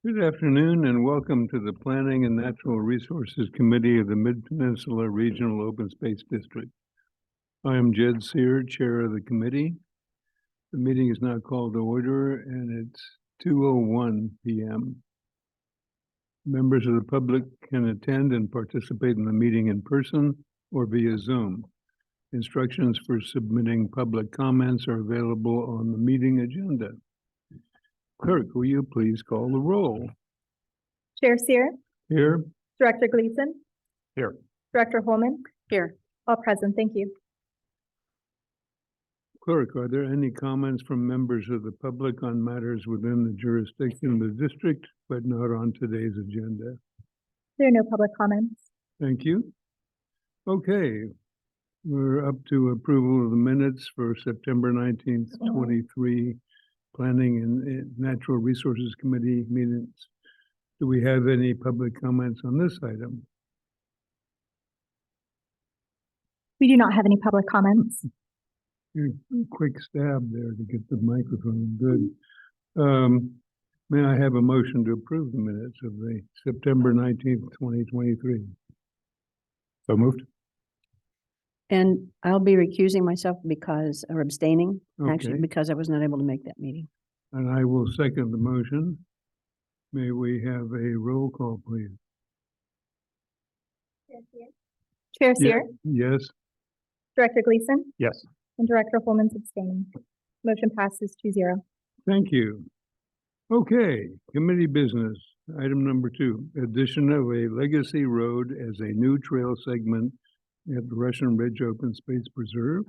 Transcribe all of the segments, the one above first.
Good afternoon and welcome to the Planning and Natural Resources Committee of the Mid-Peninsula Regional Open Space District. I am Jed Sear, Chair of the committee. The meeting is now called to order and it's 2:01 p.m. Members of the public can attend and participate in the meeting in person or via Zoom. Instructions for submitting public comments are available on the meeting agenda. Clerk, will you please call the roll? Chair Sear, Here. Director Gleason, Here. Director Holman. Here. All present, thank you. Clerk, are there any comments from members of the public on matters within the jurisdiction of the district, but not on today's agenda? There are no public comments. Thank you. Okay, we're up to approval of the minutes for September 19th, 23 Planning and Natural Resources Committee meetings. Do we have any public comments on this item? We do not have any public comments. Quick stab there to get the microphone good. May I have a motion to approve the minutes of the September 19th, 2023? So moved. And I'll be recusing myself because, or abstaining, actually, Okay. because I was not able to make that meeting. And I will second the motion. May we have a roll call, please? Chair Sear, Yes. Director Gleason, Yes. and Director Holman's abstaining. Motion passes 2-0. Thank you. Okay, committee business. Item number 2, addition of a legacy road as a new trail segment at the Russian Ridge Open Space Preserve,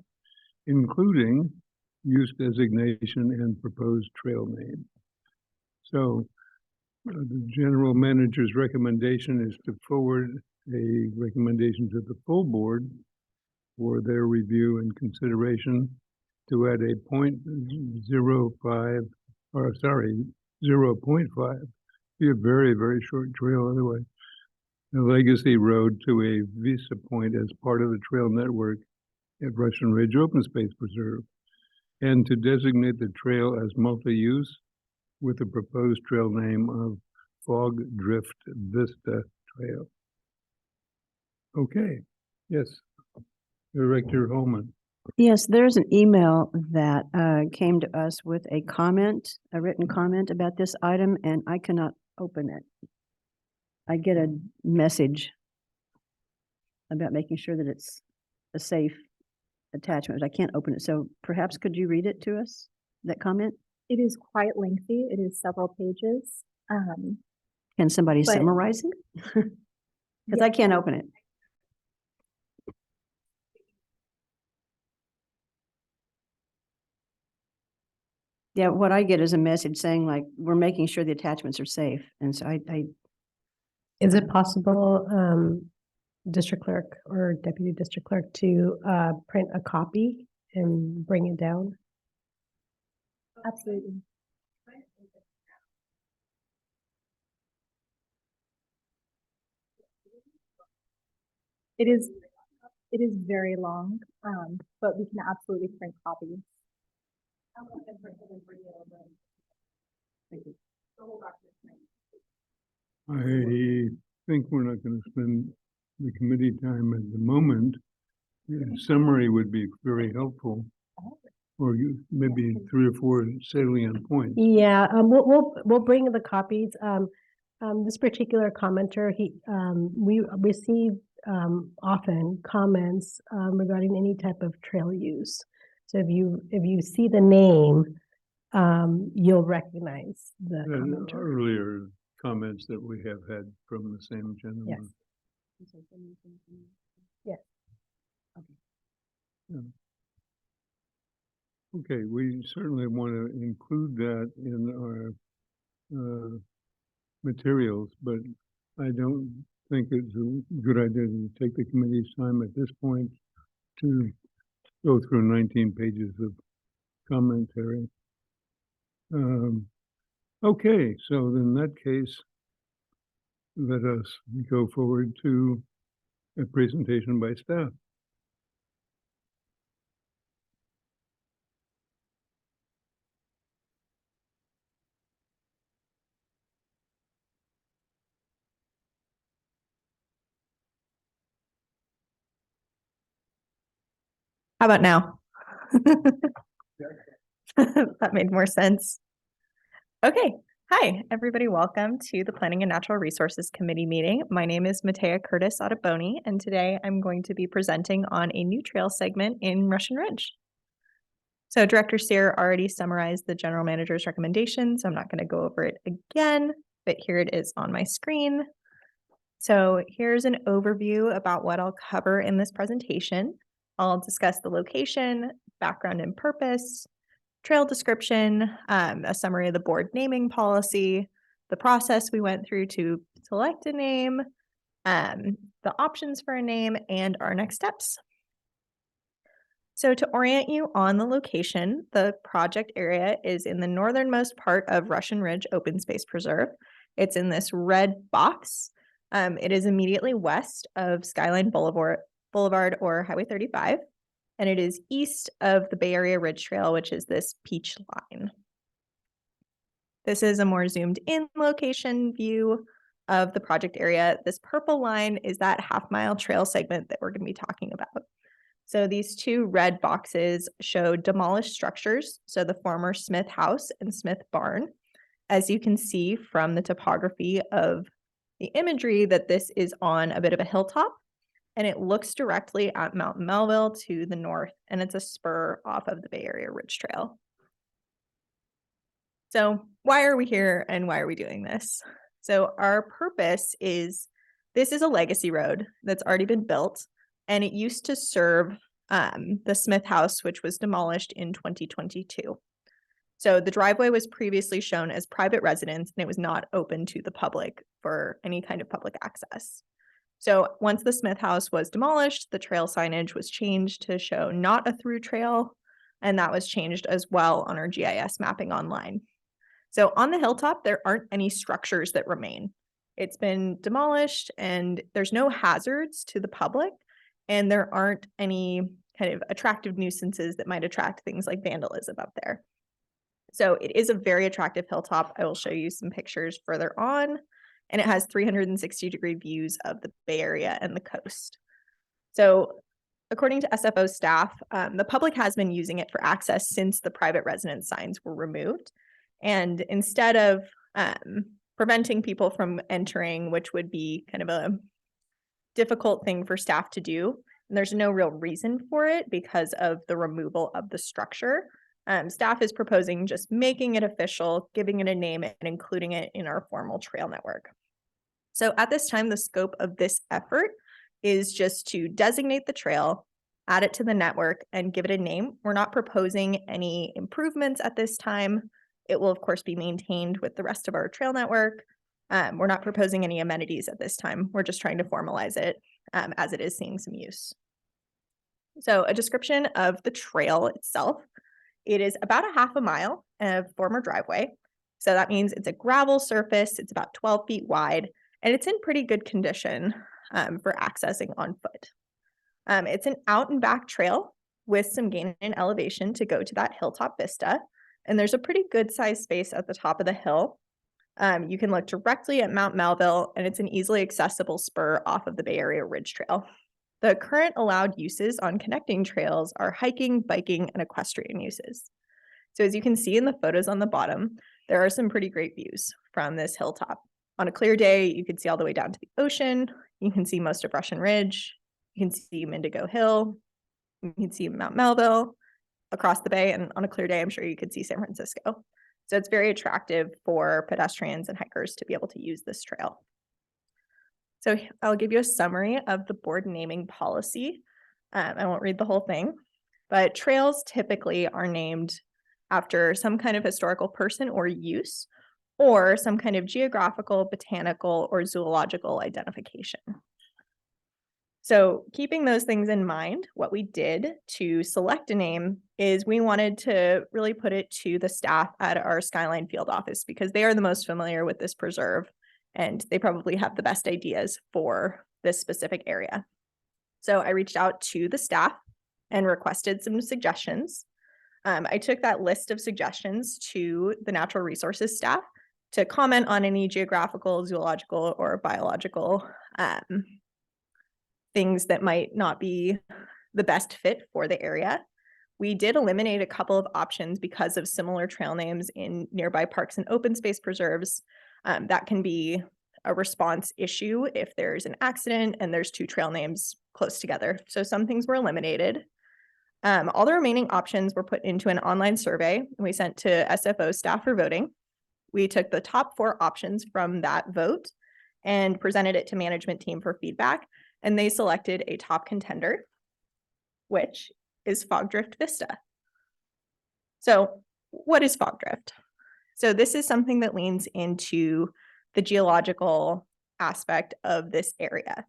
including use designation and proposed trail name. So the general manager's recommendation is to forward a recommendation to the full board for their review and consideration to add a 0.05, or sorry, 0.5, be a very, very short trail otherwise, a legacy road to a visa point as part of the trail network at Russian Ridge Open Space Preserve, and to designate the trail as multi-use with the proposed trail name of Fog Drift Vista Trail. Okay, yes, Director Holman. Yes, there's an email that came to us with a comment, a written comment about this item, and I cannot open it. I get a message about making sure that it's a safe attachment. I can't open it. So perhaps could you read it to us, that comment? It is quite lengthy. It is several pages. Can somebody But- summarize it? Because I can't open it. Yeah, what I get is a message saying like, we're making sure the attachments are safe. And so I Is it possible, district clerk or deputy district clerk to print a copy and bring it down? Absolutely. It is very long, but we can absolutely print copies. I think we're not going to spend the committee time at the moment. Summary would be very helpful, or maybe 3 or 4 salient points. Yeah, we'll bring the copies. This particular commenter, we receive often comments regarding any type of trail use. So if you see the name, you'll recognize the commenter. Earlier comments that we have had from the same gentleman. Yes. Yeah. Okay, we certainly want to include that in our materials, but I don't think it's a good idea to take the committee's time at this point to go through 19 pages of commentary. Okay, so in that case, let us go forward to a presentation by staff. How about now? That made more sense. Okay. Hi, everybody. Welcome to the Planning and Natural Resources Committee meeting. My name is Matea Curtis Ottoboni, and today I'm going to be presenting on a new trail segment in Russian Ridge. So Director Sear already summarized the general manager's recommendations. I'm not going to go over it again, but here it is on my screen. So here's an overview about what I'll cover in this presentation. I'll discuss the location, background and purpose, trail description, a summary of the board naming policy, the process we went through to select a name, the options for a name, and our next steps. So to orient you on the location, the project area is in the northernmost part of Russian Ridge Open Space Preserve. It's in this red box. It is immediately west of Skyline Boulevard or Highway 35, and it is east of the Bay Area Ridge Trail, which is this peach line. This is a more zoomed in location view of the project area. This purple line is that half-mile trail segment that we're going to be talking about. So these two red boxes show demolished structures, so the former Smith House and Smith Barn. As you can see from the topography of the imagery, that this is on a bit of a hilltop, and it looks directly at Mount Melville to the north, and it's a spur off of the Bay Area Ridge Trail. So why are we here and why are we doing this? So our purpose is, this is a legacy road that's already been built, and it used to serve the Smith House, which was demolished in 2022. So the driveway was previously shown as private residence, and it was not open to the public for any kind of public access. So once the Smith House was demolished, the trail signage was changed to show not a through trail, and that was changed as well on our GIS mapping online. So on the hilltop, there aren't any structures that remain. It's been demolished, and there's no hazards to the public, and there aren't any kind of attractive nuisances that might attract things like vandalism up there. So it is a very attractive hilltop. I will show you some pictures further on, and it has 360-degree views of the Bay Area and the coast. So according to SFO staff, the public has been using it for access since the private residence signs were removed. And instead of preventing people from entering, which would be kind of a difficult thing for staff to do, and there's no real reason for it because of the removal of the structure, staff is proposing just making it official, giving it a name, and including it in our formal trail network. So at this time, the scope of this effort is just to designate the trail, add it to the network, and give it a name. We're not proposing any improvements at this time. It will, of course, be maintained with the rest of our trail network. We're not proposing any amenities at this time. We're just trying to formalize it as it is seeing some use. So a description of the trail itself. It is about a half a mile of former driveway. So that means it's a gravel surface. It's about 12 feet wide, and it's in pretty good condition for accessing on foot. It's an out and back trail with some gain in elevation to go to that hilltop vista. And there's a pretty good sized space at the top of the hill. You can look directly at Mount Melville, and it's an easily accessible spur off of the Bay Area Ridge Trail. The current allowed uses on connecting trails are hiking, biking, and equestrian uses. So as you can see in the photos on the bottom, there are some pretty great views from this hilltop. On a clear day, you can see all the way down to the ocean. You can see most of Russian Ridge. You can see Indigo Hill. You can see Mount Melville across the bay. And on a clear day, I'm sure you could see San Francisco. So it's very attractive for pedestrians and hikers to be able to use this trail. So I'll give you a summary of the board naming policy. I won't read the whole thing, but trails typically are named after some kind of historical person or use, or some kind of geographical, botanical, or zoological identification. So keeping those things in mind, what we did to select a name is we wanted to really put it to the staff at our Skyline field office because they are the most familiar with this preserve, and they probably have the best ideas for this specific area. So I reached out to the staff and requested some suggestions. I took that list of suggestions to the natural resources staff to comment on any geographical, zoological, or biological things that might not be the best fit for the area. We did eliminate a couple of options because of similar trail names in nearby parks and open space preserves. That can be a response issue if there's an accident and there's two trail names close together. So some things were eliminated. All the remaining options were put into an online survey and we sent to SFO staff for voting. We took the top 4 options from that vote and presented it to management team for feedback, and they selected a top contender, which is Fog Drift Vista. So what is fog drift? So this is something that leans into the geological aspect of this area.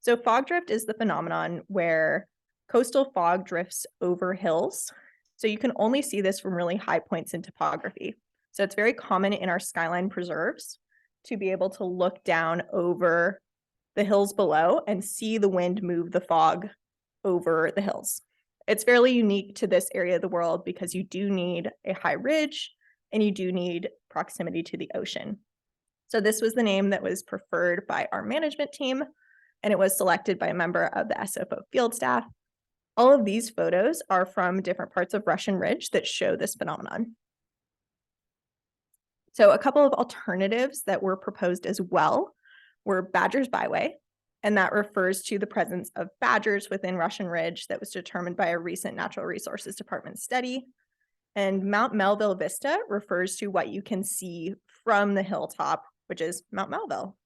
So fog drift is the phenomenon where coastal fog drifts over hills. So you can only see this from really high points in topography. So it's very common in our skyline preserves to be able to look down over the hills below and see the wind move the fog over the hills. It's fairly unique to this area of the world because you do need a high ridge and you do need proximity to the ocean. So this was the name that was preferred by our management team, and it was selected by a member of the SFO field staff. All of these photos are from different parts of Russian Ridge that show this phenomenon. So a couple of alternatives that were proposed as well were Badger's Byway, and that refers to the presence of badgers within Russian Ridge that was determined by a recent Natural Resources Department study. And Mount Melville Vista refers to what you can see from the hilltop, which is Mount Melville.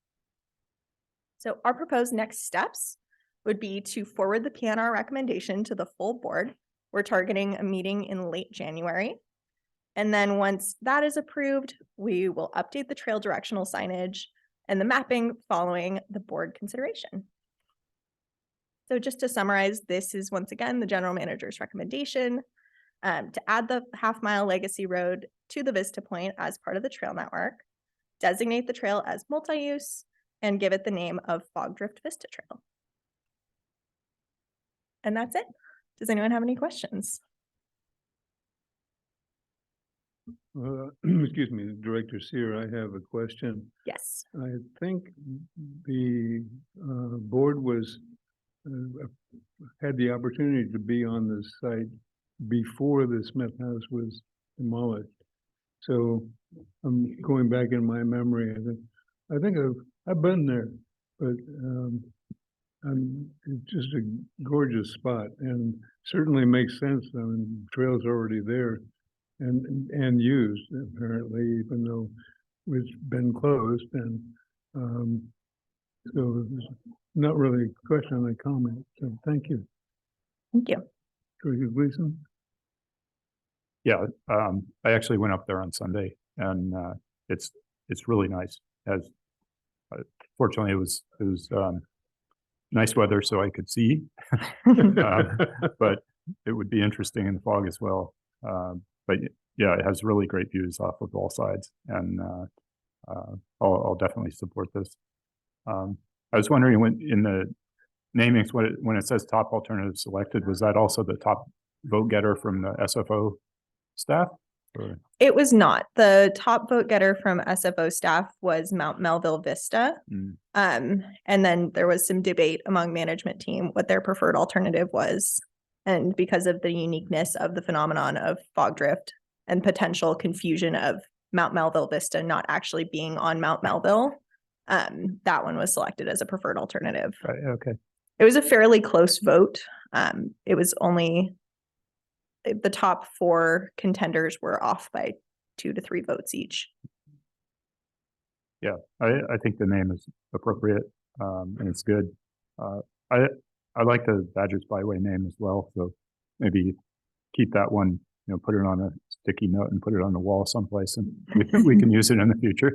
So our proposed next steps would be to forward the PNR recommendation to the full board. We're targeting a meeting in late January. And then once that is approved, we will update the trail directional signage and the mapping following the board consideration. So just to summarize, this is once again the general manager's recommendation to add the half-mile legacy road to the Vista Point as part of the trail network, designate the trail as multi-use, and give it the name of Fog Drift Vista Trail. And that's it. Does anyone have any questions? Excuse me, Director Sear, I have a question. Yes. I think the board was had the opportunity to be on the site before the Smith House was demolished. So I'm going back in my memory. I think I've been there, but it's just a gorgeous spot and certainly makes sense. I mean, trail's already there and used apparently, even though it's been closed. And so it's not really a question, a comment. So thank you. Thank you. Director Gleason? Yeah, I actually went up there on Sunday, and it's really nice. As fortunately, it was nice weather, so I could see, but it would be interesting in the fog as well. But yeah, it has really great views off of all sides, and I'll definitely support this. I was wondering when in the namings, when it says top alternative selected, was that also the top vote getter from the SFO staff? Or? It was not. The top vote getter from SFO staff was Mount Melville Vista. And then there was some debate among management team what their preferred alternative was. And because of the uniqueness of the phenomenon of fog drift and potential confusion of Mount Melville Vista not actually being on Mount Melville, that one was selected as a preferred alternative. Right, okay. It was a fairly close vote. It was only the top 4 contenders were off by 2 to 3 votes each. Yeah, I think the name is appropriate, and it's good. I like the Badger's Byway name as well, so maybe keep that one, put it on a sticky note and put it on the wall someplace, and we can use it in the future.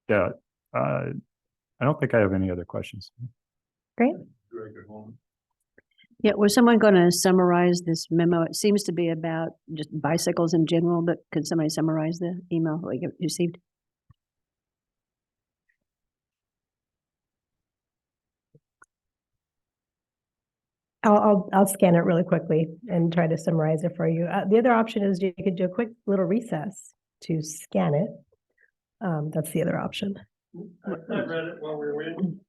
Yeah, I don't think I have any other questions. Great. Director Holman? Yeah, was someone going to summarize this memo? It seems to be about just bicycles in general, but could somebody summarize the email we received? I'll scan it really quickly and try to summarize it for you. The other option is you could do a quick little recess to scan it. That's the other option. I read it while we were waiting.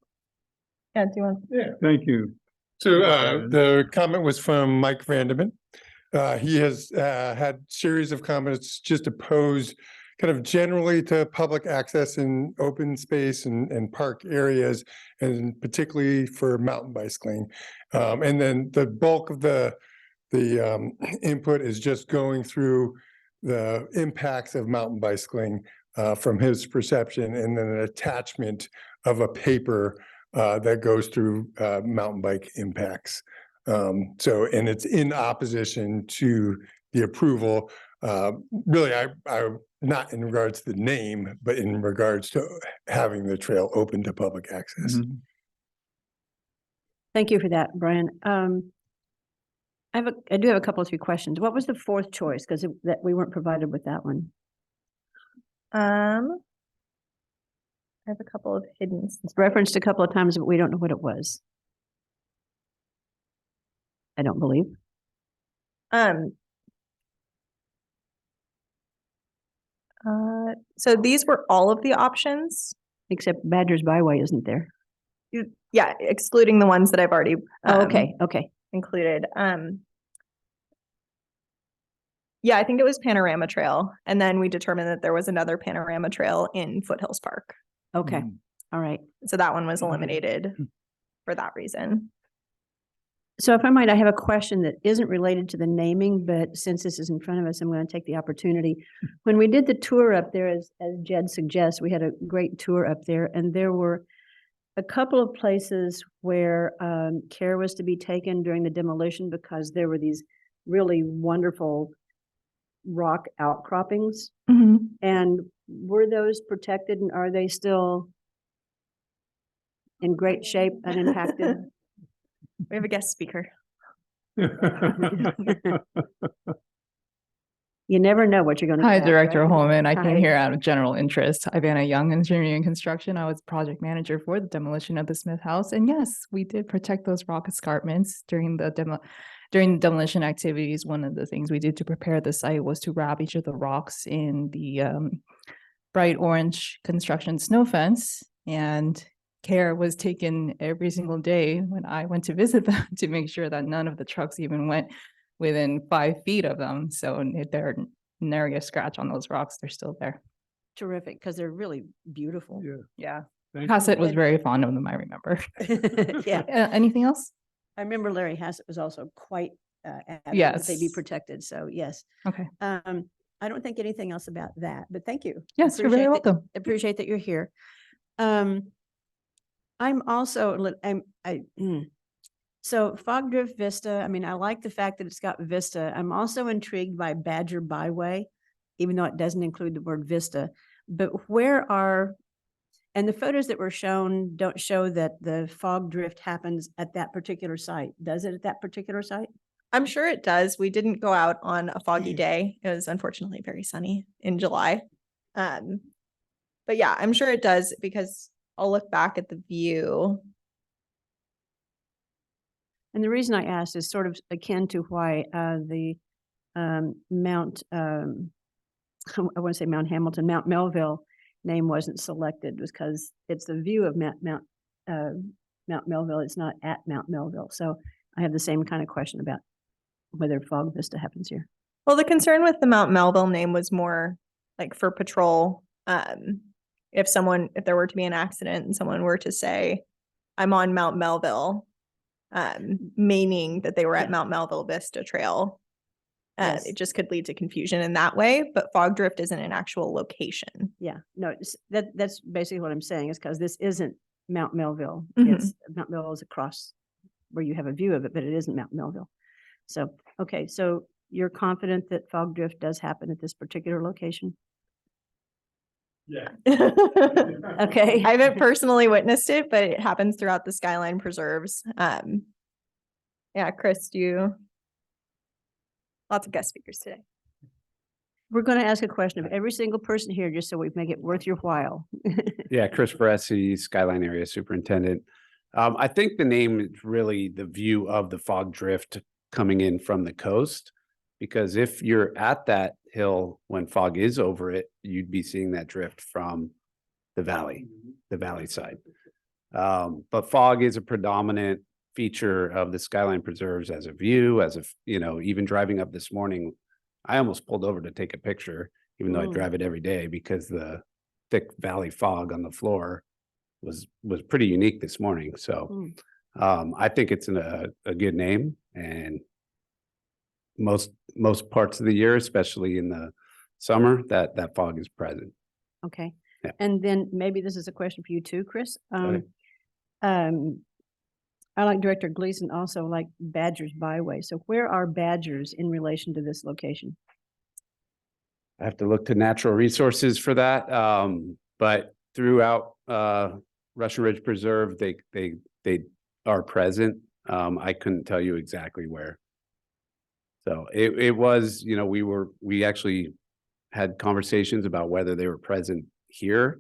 Yeah, do you want? Yeah. Thank you. So Brian. the comment was from Mike Vanderman. He has had series of comments just opposed kind of generally to public access in open space and park areas, and particularly for mountain bicycling. And then the bulk of the input is just going through the impacts of mountain bicycling from his perception, and then an attachment of a paper that goes through mountain bike impacts. So, and it's in opposition to the approval. Really, I not in regards to the name, but in regards to having the trail open to public access. Mhm. Thank you for that, Brian. I do have a couple of 3 questions. What was the 4th choice? Because that we weren't provided with that one. I have a couple of hidden. It's referenced a couple of times, but we don't know what it was. I don't believe. So these were all of the options. Except Badger's Byway isn't there. Yeah, excluding the ones that I've already Oh, okay, okay. included. Yeah, I think it was Panorama Trail, and then we determined that there was another Panorama Trail in Foothills Park. Okay, Mm. all right. So that one was eliminated for that reason. So if I might, I have a question that isn't related to the naming, but since this is in front of us, I'm going to take the opportunity. When we did the tour up there, as Jed suggests, we had a great tour up there, and there were a couple of places where care was to be taken during the demolition because there were these really wonderful rock outcroppings. And were those protected, and are they still in great shape, unimpacted? We have a guest speaker. You never know what you're going to. Hi, Director Holman. I Hi. came here out of general interest. Ivana Young, Engineering and Construction. I was project manager for the demolition of the Smith House. And yes, we did protect those rock escarpments during the demolition activities. One of the things we did to prepare the site was to wrap each of the rocks in the bright orange construction snow fence. And care was taken every single day when I went to visit them to make sure that none of the trucks even went within 5 feet of them. So if they're nary a scratch on those rocks, they're still there. Terrific, because they're really beautiful. Yeah. Yeah. Thank Hassett you. was very fond of them, I remember. Yeah, Anything else? I remember Larry Hassett was also quite adamant that they be Yes. protected, so yes. Okay. I don't think anything else about that, but thank you. Yes, you're very Appreciate that- welcome. Appreciate that you're here. I'm also, so Fog Drift Vista, I mean, I like the fact that it's got Vista. I'm also intrigued by Badger Byway, even though it doesn't include the word Vista. But and the photos that were shown don't show that the fog drift happens at that particular site. Does it at that particular site? I'm sure it does. We didn't go out on a foggy day. It was unfortunately very sunny in July. But yeah, I'm sure it does because I'll look back at the view. And the reason I asked is sort of akin to why the Mount, I want to say Mount Hamilton, Mount Melville name wasn't selected, was because it's the view of Mount Melville. It's not at Mount Melville. So I have the same kind of question about whether Fog Vista happens here. Well, the concern with the Mount Melville name was more like for patrol. If there were to be an accident and someone were to say, I'm on Mount Melville, meaning that they were at Yeah. Mount Melville Vista Trail. Yes. It just could lead to confusion in that way, but fog drift isn't an actual location. Yeah, no, that's basically what I'm saying, is because this isn't Mount Melville. Mhm. It's Mount Melville is across where you have a view of it, but it isn't Mount Melville. So, okay, so you're confident that fog drift does happen at this particular location? Yeah. Okay. I haven't personally witnessed it, but it happens throughout the Skyline Preserves. Yeah, Chris, lots of guest speakers today. We're going to ask a question of every single person here, just so we make it worth your while. Yeah, Chris Baresi, Skyline Area Superintendent. I think the name is really the view of the fog drift coming in from the coast. Because if you're at that hill when fog is over it, you'd be seeing that drift from the valley side. But fog is a predominant feature of the Skyline Preserves as a view, as a, even driving up this morning, I almost pulled over to take a picture, even though I drive it every day, because the thick valley fog on the floor was pretty unique this morning. So I think it's a good name, and most parts of the year, especially in the summer, that fog is present. Okay. Yeah. And then maybe this is a question for you too, Chris. Okay. I like Director Gleason also like Badgers Byway. So where are Badgers in relation to this location? I have to look to natural resources for that. But throughout Russian Ridge Preserve, they are present. I couldn't tell you exactly where. So it was, we actually had conversations about whether they were present here,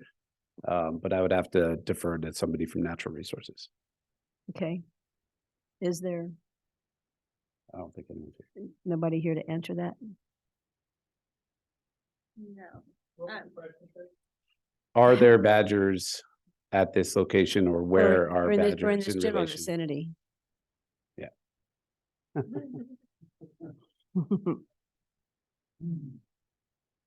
but I would have to defer to somebody from natural resources. Okay. Is there I don't think anyone's here. nobody here to answer that? No. Are there badgers at this location, or where are Or in badgers this in general relation? vicinity?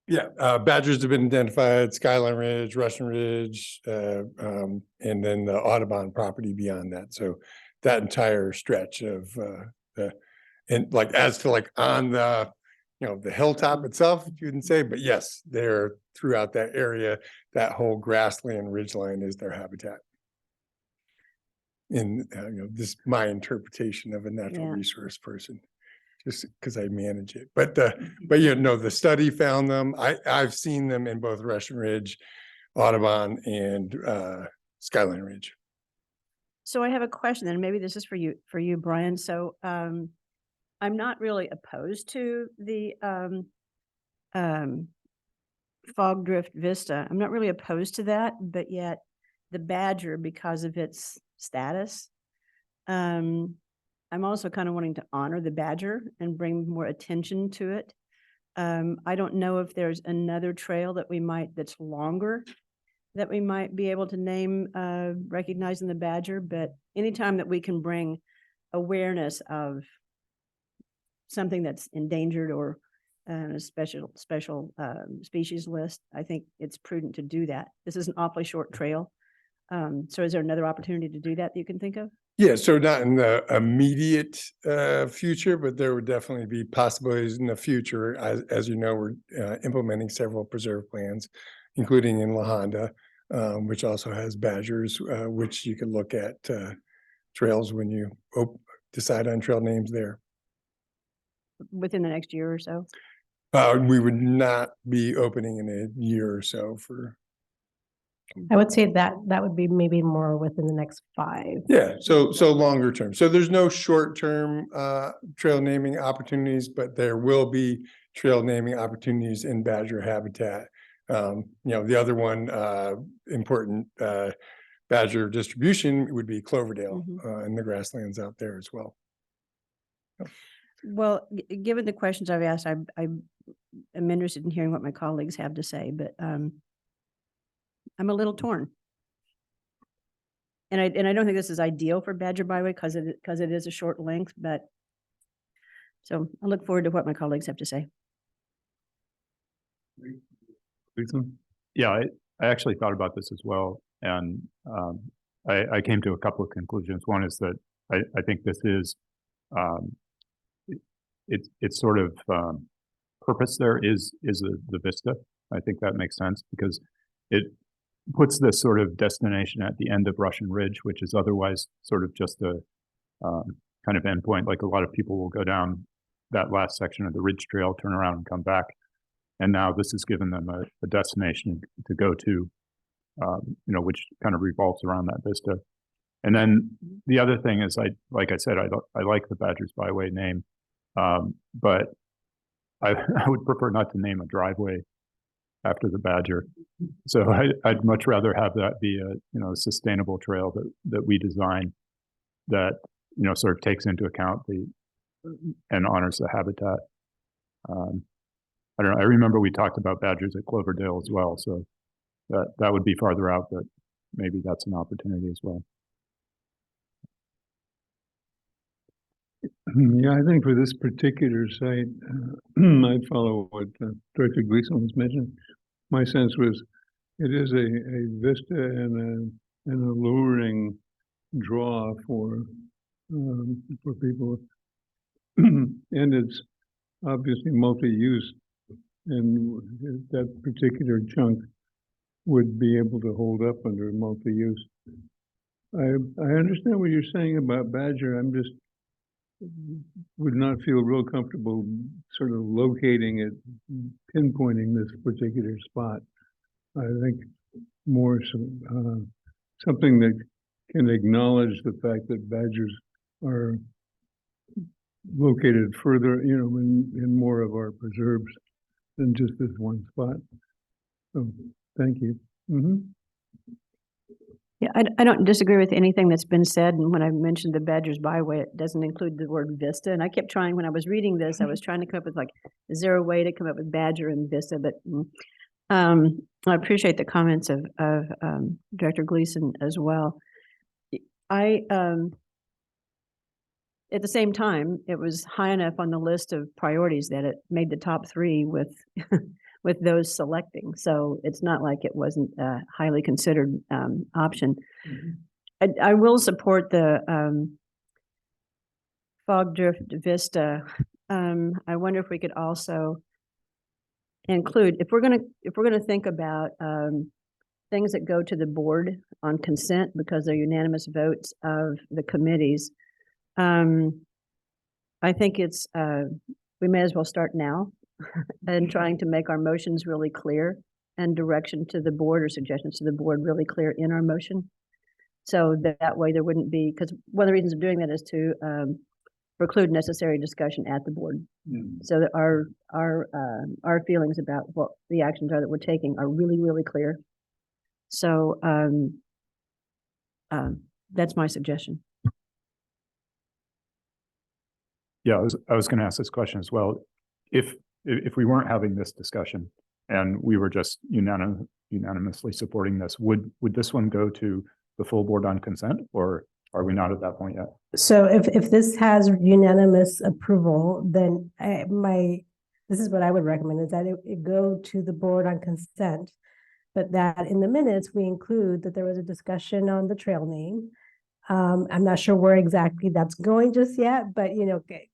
Yeah, badgers have been identified, Skyline Ridge, Russian Ridge, and then the Audubon property beyond that. So that entire stretch of and like as to like on the, the hilltop itself, you wouldn't say, but yes, they're throughout that area. That whole grassland ridgeline is their habitat. And this is my interpretation of a natural Yeah. resource person, just because I manage it. But the study found them. I've seen them in both Russian Ridge, Audubon, and Skyline Ridge. So I have a question, and maybe this is for you, Brian. So I'm not really opposed to the fog drift vista. I'm not really opposed to that, but yet the badger, because of its status, I'm also kind of wanting to honor the badger and bring more attention to it. I don't know if there's another trail that's longer that we might be able to name recognizing the badger, but anytime that we can bring awareness of something that's endangered or a special species list, I think it's prudent to do that. This is an awfully short trail. So is there another opportunity to do that you can think of? Yeah, so not in the immediate future, but there would definitely be possibilities in the future. As you know, we're implementing several preserve plans, including in La Honda, which also has badgers, which you can look at trails when you decide on trail names there. Within the next year or so? We would not be opening in a year or so for. I would say that would be maybe more within the next 5. Yeah, so longer term. So there's no short-term trail naming opportunities, but there will be trail naming opportunities in badger habitat. The other one important badger distribution would be Cloverdale and the grasslands out there as well. Well, given the questions I've asked, I am interested in hearing what my colleagues have to say, but I'm a little torn. And I don't think this is ideal for Badger Byway because it is a short length, but so I look forward to what my colleagues have to say. Yeah, I actually thought about this as well, and I came to a couple of conclusions. One is that I think this is it's sort of purpose there is the vista. I think that makes sense because it puts this sort of destination at the end of Russian Ridge, which is otherwise sort of just a kind of endpoint. Like a lot of people will go down that last section of the Ridge Trail, turn around and come back. And now this has given them a destination to go to, which kind of revolves around that vista. And then the other thing is, like I said, I like the Badgers Byway name, but I would prefer not to name a driveway after the badger. So I'd much rather have that be a sustainable trail that we design that sort of takes into account and honors the habitat. I don't know. I remember we talked about badgers at Cloverdale as well, so that would be farther out, but maybe that's an opportunity as well. Yeah, I think for this particular site, I'd follow what Director Gleason was mentioning. My sense was it is a vista and an alluring draw for people. And it's obviously multi-use, and that particular chunk would be able to hold up under multi-use. I understand what you're saying about Badger. I'm just would not feel real comfortable sort of locating it, pinpointing this particular spot. I think more something that can acknowledge the fact that badgers are located further, in more of our preserves than just this one spot. So, thank you. Yeah, I don't disagree with anything that's been said. And when I mentioned the Badgers Byway, it doesn't include the word Vista. And I kept trying, when I was reading this, I was trying to come up with like, is there a way to come up with Badger and Vista? But I appreciate the comments of Director Gleason as well. At the same time, it was high enough on the list of priorities that it made the top 3 with with those selecting. So it's not like it wasn't a highly considered option. I will support the fog drift vista. I wonder if we could also include, if we're gonna think about things that go to the board on consent because they're unanimous votes of the committees. I think it's we may as well start now and trying to make our motions really clear and direction to the board or suggestions to the board really clear in our motion. So that way there wouldn't be, because one of the reasons of doing that is to preclude necessary discussion at the board. So that our feelings about what the actions are that we're taking are really, really clear. So that's my suggestion. Yeah, I was going to ask this question as well. If we weren't having this discussion and we were just unanimously supporting this, would this one go to the full board on consent, or are we not at that point yet? So if this has unanimous approval, then this is what I would recommend, is that it go to the board on consent, but that in the minutes we include that there was a discussion on the trail name. I'm not sure where exactly that's going just yet, but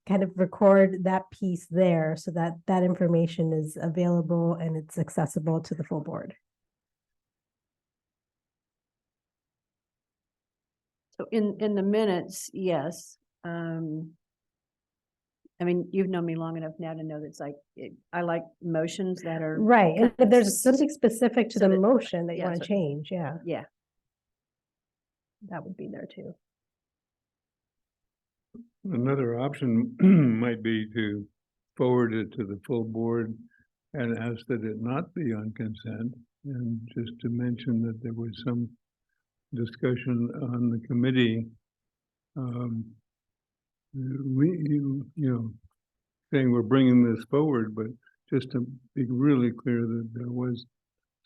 kind of record that piece there so that that information is available and it's accessible to the full board. So in the minutes, yes. I mean, you've known me long enough now to know that it's like, I like motions that are. Right, and if there's something specific to so the that- motion that you yeah, want to so- change, yeah, Yeah. that would be there too. Another option might be to forward it to the full board and ask that it not be on consent, and just to mention that there was some discussion on the committee. Saying we're bringing this forward, but just to be really clear that there was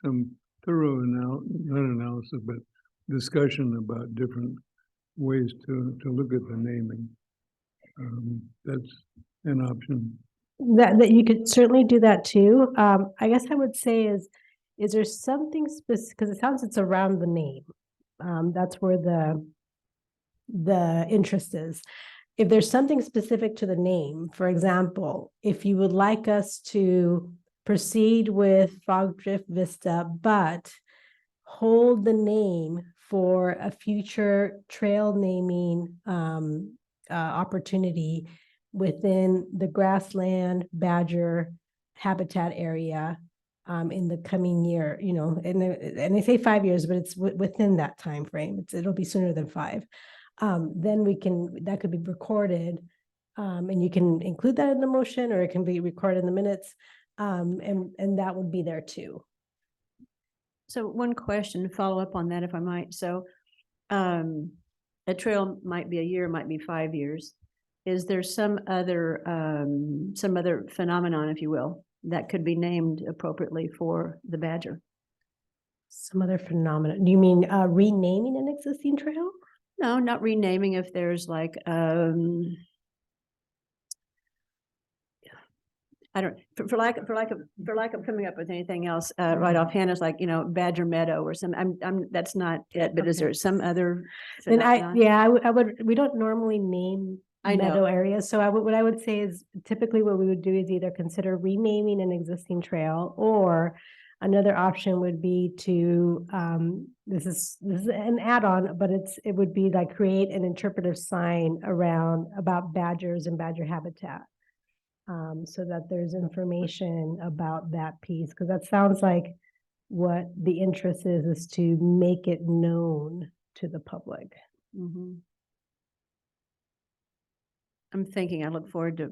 some thorough not analysis, but discussion about different ways to look at the naming. That's an option. That you could certainly do that too. I guess I would say is there something specific, because it sounds it's around the name. That's where the interest is. If there's something specific to the name, for example, if you would like us to proceed with Fog Drift Vista, but hold the name for a future trail naming opportunity within the grassland badger habitat area in the coming year, and they say 5 years, but it's within that time frame. It'll be sooner than 5. Then that could be recorded, and you can include that in the motion, or it can be recorded in the minutes, and that would be there too. So one question, follow up on that if I might. So a trail might be a year, might be 5 years. Is there some other phenomenon, if you will, that could be named appropriately for the badger? Some other phenomenon. Do you mean renaming an existing trail? No, not renaming. If there's like I don't, for lack of coming up with anything else, right offhand, it's like, Badger Meadow or some, that's not it, but is Okay. there some other? And phenomenon? I would, we don't normally name I know. meadow areas. So what I would say is typically what we would do is either consider renaming an existing trail, or another option would be to, this is an add-on, but it would be like create an interpretive sign about badgers and badger habitat. So that there's information about that piece, because that sounds like what the interest is to make it known to the public. Mhm. I'm thinking, I look forward to,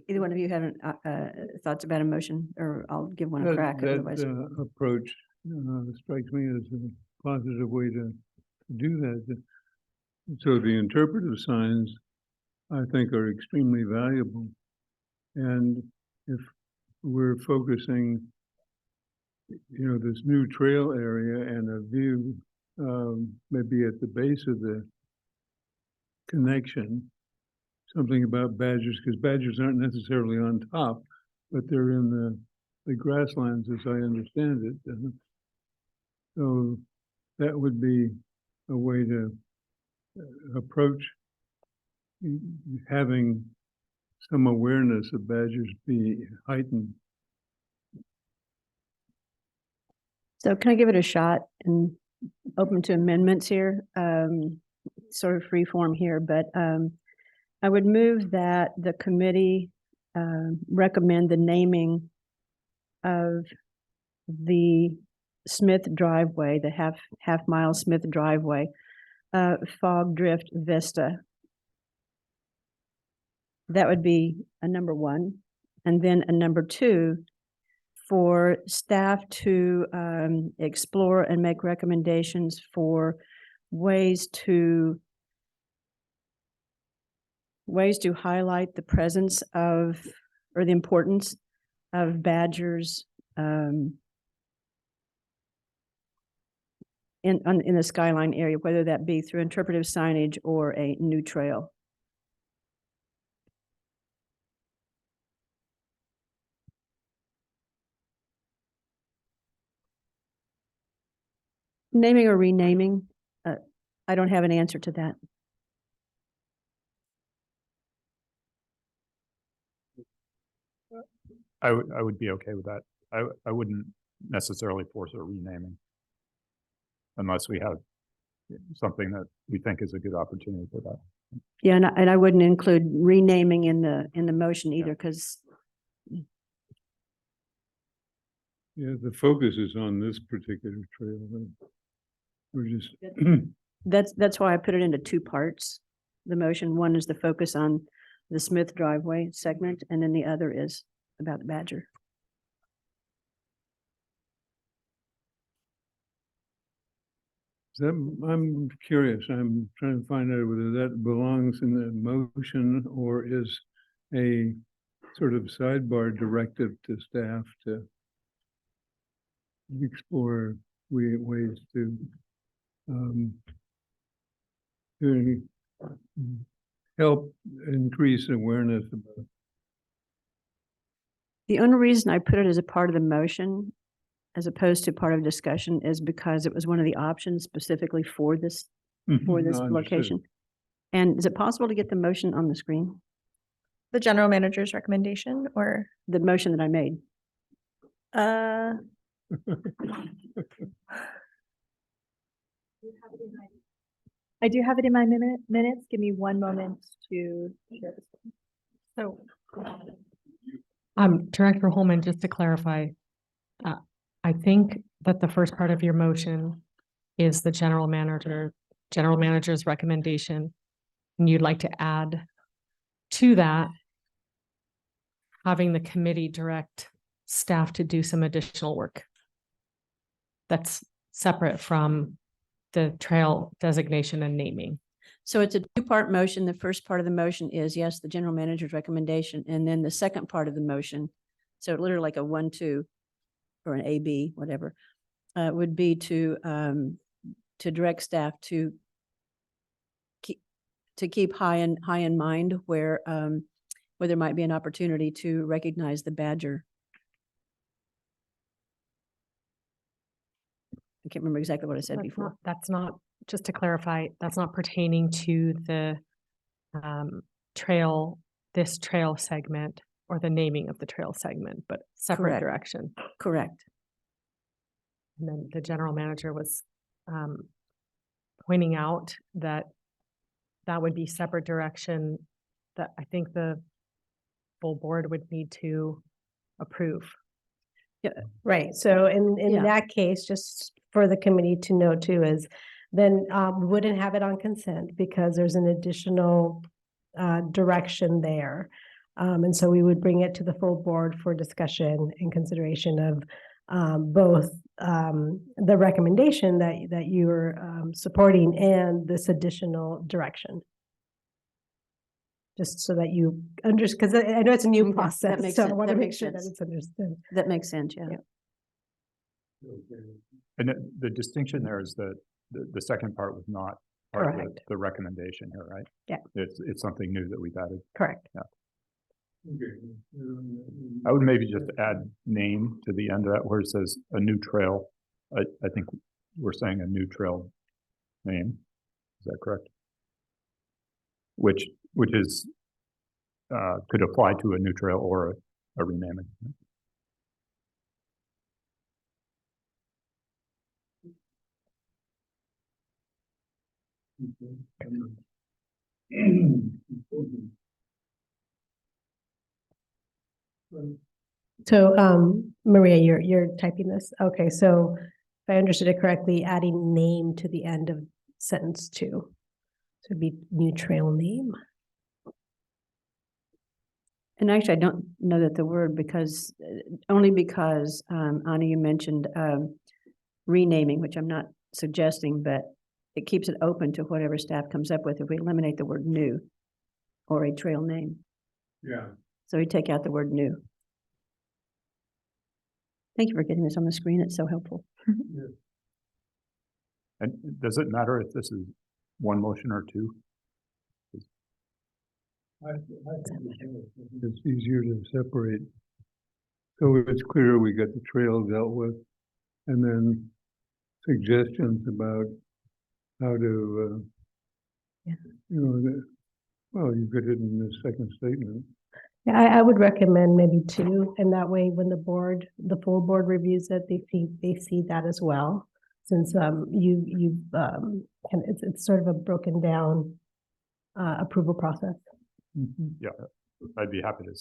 either one of you having thoughts about a motion, or I'll give one a crack. Otherwise, That approach strikes me as a positive way to do that. So the interpretive signs, I think, are extremely valuable. And if we're focusing, this new trail area and a view, maybe at the base of the connection, something about badgers, because badgers aren't necessarily on top, but they're in the grasslands, as I understand it. So that would be a way to approach having some awareness of badgers be heightened. so can I give it a shot and open to amendments here? Sort of free form here, but I would move that the committee recommend the naming of the Smith driveway, the half mile Smith driveway, Fog Drift Vista. That would be a number one. And then a number two, for staff to explore and make recommendations for ways to highlight the presence of, or the importance of badgers in the Skyline area, whether that be through interpretive signage or a new trail. Naming or renaming, I don't have an answer to that. I would be okay with that. I wouldn't necessarily force a renaming unless we have something that we think is a good opportunity for that. Yeah, and I wouldn't include renaming in the motion either, because Yeah, the focus is on this particular trail. We're just that's why I put it into two parts. The motion, one is the focus on the Smith driveway segment, and then the other is about the badger. I'm curious. I'm trying to find out whether that belongs in the motion or is a sort of sidebar directive to staff to explore ways to help increase awareness about. The only reason I put it as a part of the motion as opposed to part of discussion is because it was one of the options specifically for this Understood. location. And is it possible to get the motion on the screen? The general manager's recommendation, or The motion that I made? I do have it in my minutes. Give me one moment to share this. So Director Holman, just to clarify, I think that the first part of your motion is the general manager's recommendation. And you'd like to add to that, having the committee direct staff to do some additional work. That's separate from the trail designation and naming. So it's a two-part motion. The first part of the motion is, yes, the general manager's recommendation. And then the second part of the motion, so literally like a 1-2 or an AB, whatever, would be to direct staff to keep high in mind where where there might be an opportunity to recognize the badger. I can't remember exactly what I said before. That's not, just to clarify, that's not pertaining to the trail, this trail segment or the naming of the trail segment, but separate Correct. direction. Correct. And then the general manager was pointing out that that would be separate direction that I think the full board would need to approve. Right, so in Yeah. that case, just for the committee to know too, is then we wouldn't have it on consent because there's an additional direction there. And so we would bring it to the full board for discussion and consideration of both the recommendation that you're supporting and this additional direction. Just so that you understand, because I know it's a new Okay, that process, makes so I sense. want to That make makes sure that sense. it's understood. That makes sense, yeah. And the distinction there is that the second part was not part of Correct. the recommendation here, right? Yeah. It's something new that we've added. Correct. I would maybe just add name to the end of that where it says a new trail. I think we're saying a new trail name. Is that correct? Which is could apply to a new trail or a renaming. So, Maria, you're typing this. Okay, so if I understood it correctly, adding name to the end of sentence 2. So it'd be new trail name. And actually, I don't know that the word because, only because, Anna, you mentioned renaming, which I'm not suggesting, but it keeps it open to whatever staff comes up with if we eliminate the word new or a trail name. Yeah. So we take out the word new. Thank you for getting this on the screen. It's so helpful. And does it matter if this is one motion or two? I think it's easier to separate. So it's clear we got the trail dealt with, and then suggestions about how to, Yeah. you know, well, you put it in the second statement. Yeah, I would recommend maybe 2, and that way when the full board reviews it, they see that as well. Since it's sort of a broken down approval process. Yeah, I'd be happy to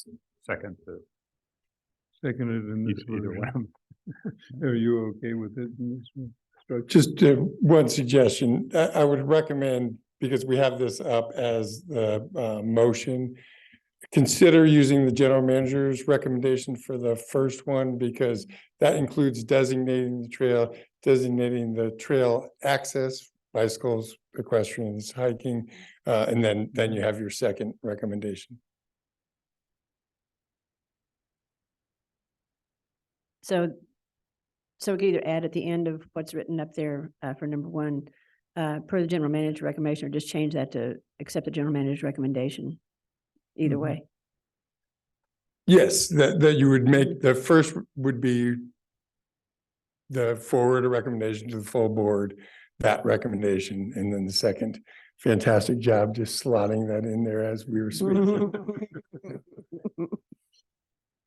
second the Seconded in this either version. one. Are you okay with it in this one? Structure? Just one suggestion, I would recommend, because we have this up as the motion, consider using the general manager's recommendation for the first one, because that includes designating the trail access, bicycles, equestrians, hiking, and then you have your second recommendation. So we can either add at the end of what's written up there for number 1, per the general manager recommendation, or just change that to accept the general manager's recommendation. Either way. Yes, that you would make, the first would be the forward a recommendation to the full board, that recommendation, and then the second, fantastic job just slotting that in there as we were speaking.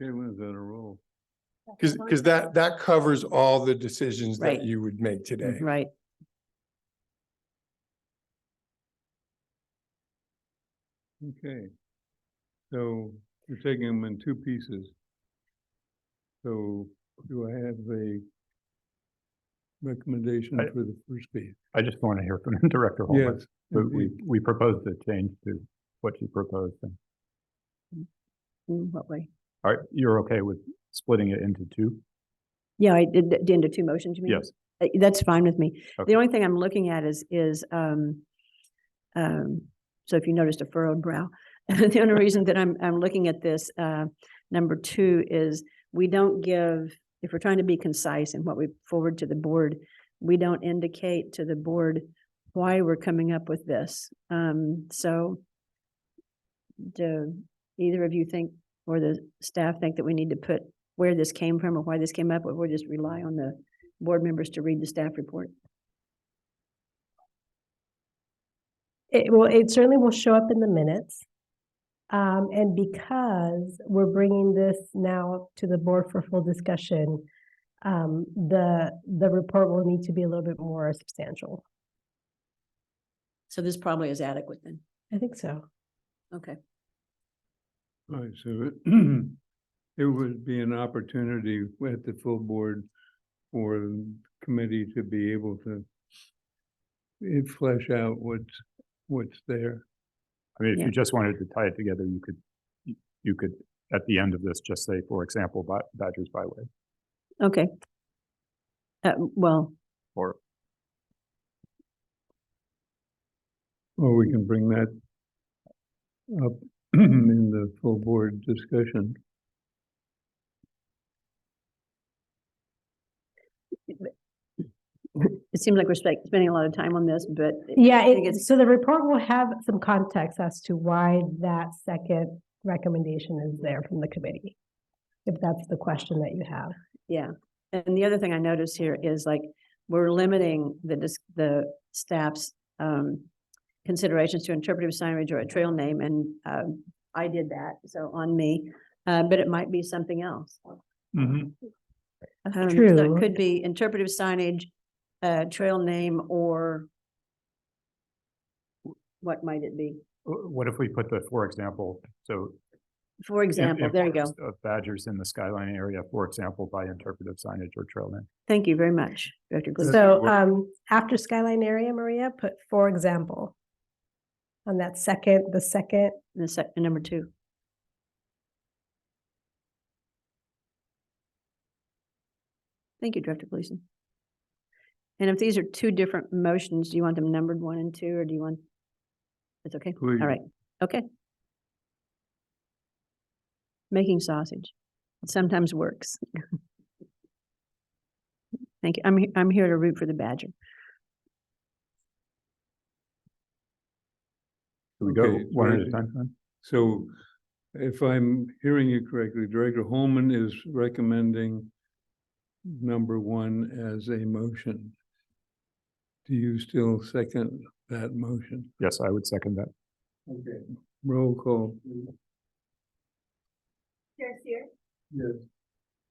Caitlin's on a roll. Because that covers all the decisions Right. that you would make today. Right. Okay. So we're taking them in 2 pieces. So do I have a recommendation for the first piece? I just want to hear from Director Holman. Yes, But indeed. we proposed a change to what you proposed. And In what way? you're okay with splitting it into 2? Yeah, I did into 2 motions, you mean? Yes. That's fine with me. Okay. The only thing I'm looking at is so if you noticed a furrowed brow, the only reason that I'm looking at this, number 2 is we don't give, if we're trying to be concise in what we forward to the board, we don't indicate to the board why we're coming up with this. So either of you think, or the staff think that we need to put where this came from or why this came up, or we'll just rely on the board members to read the staff report? It certainly will show up in the minutes. And because we're bringing this now to the board for full discussion, the report will need to be a little bit more substantial. So this probably is adequate then. I think so. Okay. All right, so it would be an opportunity at the full board for the committee to be able to flesh out what's there. I mean, if Yeah. you just wanted to tie it together, you could, at the end of this, just say, for example, Badgers Byway, Okay. Well, or Or we can bring that up in the full board discussion. it seems like we're spending a lot of time on this, but Yeah, I think it's, so the report will have some context as to why that second recommendation is there from the committee. If that's the question that you have. yeah. And the other thing I notice here is like, we're limiting the staff's considerations to interpretive signage or a trail name, and I did that, so on me, but it might be something else. So True. it could be interpretive signage, trail name, or what might it be? what if we put the, for example, so. For example, there you go. Of Badgers in the Skyline area, for example, by interpretive signage or trail name. Thank you very much, Director Gleason. So after Skyline area, Maria, put for example. On that the second. And number 2. Thank you, Director Gleason. And if these are 2 different motions, do you want them numbered 1 and 2, or do you want? It's okay. Please. All right. Okay. Making sausage. It sometimes works. Thank you. I'm here to root for the Badger. Can we go Okay, one at a Director. time? Then? So if I'm hearing you correctly, Director Holman is recommending number 1 as a motion. Do you still second that motion? Yes, I would second that. Okay. Roll call. Chair Seer, Yes.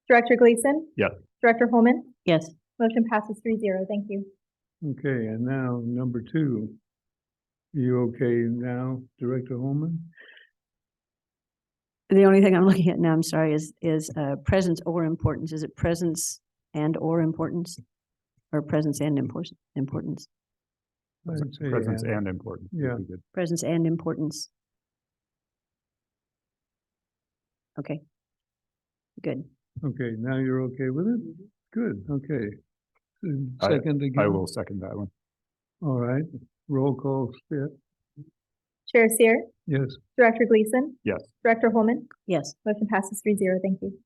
Director Gleason. Yes. Director Holman, Yes. motion passes 3-0. Thank you. Okay, and now number 2. You okay now, Director Holman? The only thing I'm looking at now, I'm sorry, is presence or importance. Is it presence and or importance? Or presence and importance? I'd say, Presence and important. would Yeah. be good. Presence and importance. Okay. Good. Okay, now you're okay with it? Good, okay. I- Second again? I will second that one. All right, roll call, Skip. Chair Seer, Yes. Director Gleason, Yes. Director Holman, Yes. motion passes 3-0. Thank you.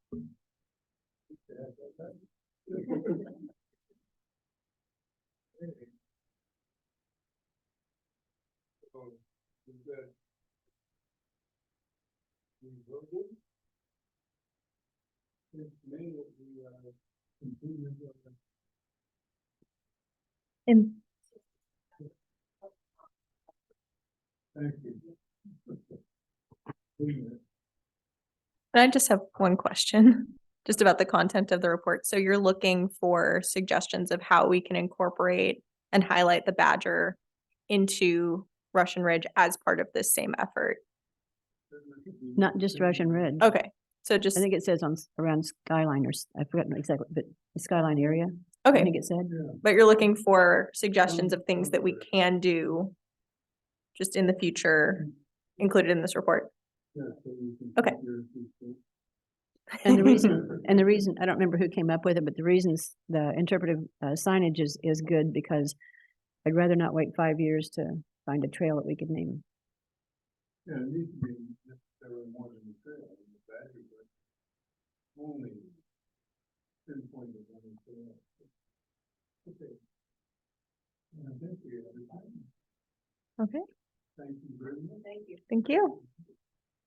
And Thank you. And I just have one question, just about the content of the report. So you're looking for suggestions of how we can incorporate and highlight the Badger into Russian Ridge as part of this same effort. Not just Russian Ridge. Okay, so I just, think it says around Skyline, or I forgot exactly, but the Skyline area. I okay, think it said. but you're looking for suggestions of things that we can do just in the future included in this report. Okay. And the reason, I don't remember who came up with it, but the reasons the interpretive signage is good because I'd rather not wait 5 years to find a trail that we could name. Yeah, it needs to be necessarily more than the trail, the Badger, but only pinpointed on the trail. Okay. I think we have it. Okay, Thank you very much. thank you. thank you.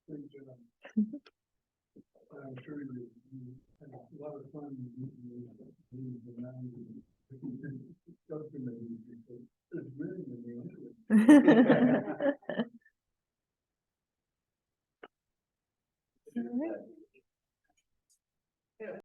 Good job. I'm sure you had a lot of fun meeting around the subcommittee, because it's really interesting.